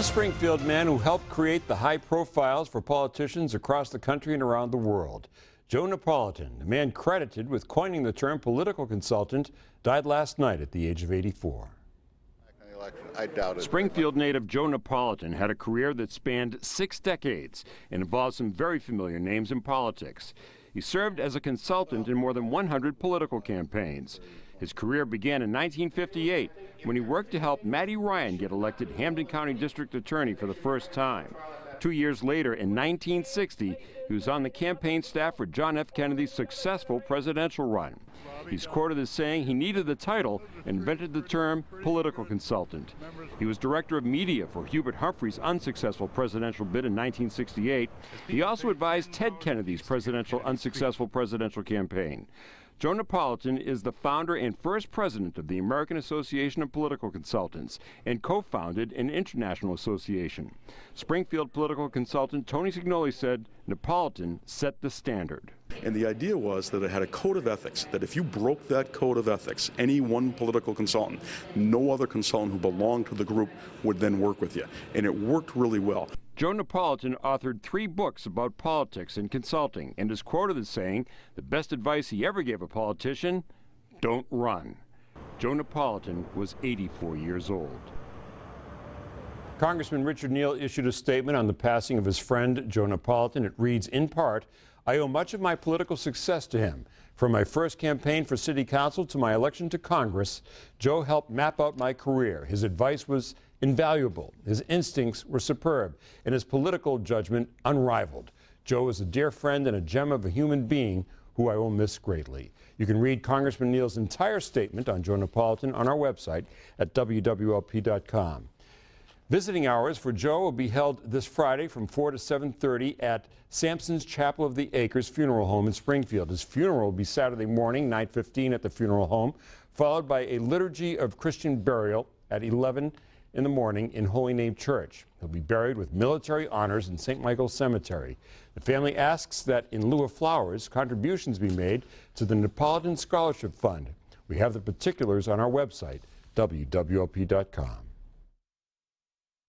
a Springfield man who helped create the high profiles for politicians across the country and around the world. Joe Napolitan, the man credited with coining the term political consultant, died last night at the age of 84. I doubt it. Springfield native Joe Napolitan had a career that spanned 6 decades and involved some very familiar names in politics. He served as a consultant in more than 100 political campaigns. His career began in 1958 when he worked to help Matty Ryan get elected Hampden County District Attorney for the first time. 2 years later, in 1960, he was on the campaign staff for John F. Kennedy's successful presidential run. He's quoted as saying he needed the title and invented the term political consultant. He was director of media for Hubert Humphrey's unsuccessful presidential bid in 1968. He also advised Ted Kennedy's unsuccessful presidential campaign. Joe Napolitan is the founder and first president of the American Association of Political Consultants and co-founded an international association. Springfield political consultant Tony Signoli said Napolitan set the standard. And the idea was that it had a code of ethics, that if you broke that code of ethics, any one political consultant, no other consultant who belonged to the group would then work with you. And it worked really well. Joe Napolitan authored 3 books about politics and consulting and is quoted as saying the best advice he ever gave a politician: don't run. Joe Napolitan was 84 years old. Congressman Richard Neal issued a statement on the passing of his friend Joe Napolitan. It reads, in part, I owe much of my political success to him. From my first campaign for city council to my election to Congress, Joe helped map out my career. His advice was invaluable, his instincts were superb, and his political judgment unrivaled. Joe is a dear friend and a gem of a human being who I will miss greatly. You can read Congressman Neal's entire statement on Joe Napolitan on our website at wwlp.com. Visiting hours for Joe will be held this Friday from 4 to 7:30 at Sampson's Chapel of the Acres Funeral Home in Springfield. His funeral will be Saturday morning, 9:15 at the funeral home, followed by a liturgy of Christian burial at 11 in the morning in Holy Name Church. He'll be buried with military honors in St. Michael's Cemetery. The family asks that in lieu of flowers, contributions be made to the Napolitan Scholarship Fund. We have the particulars on our website, wwlp.com.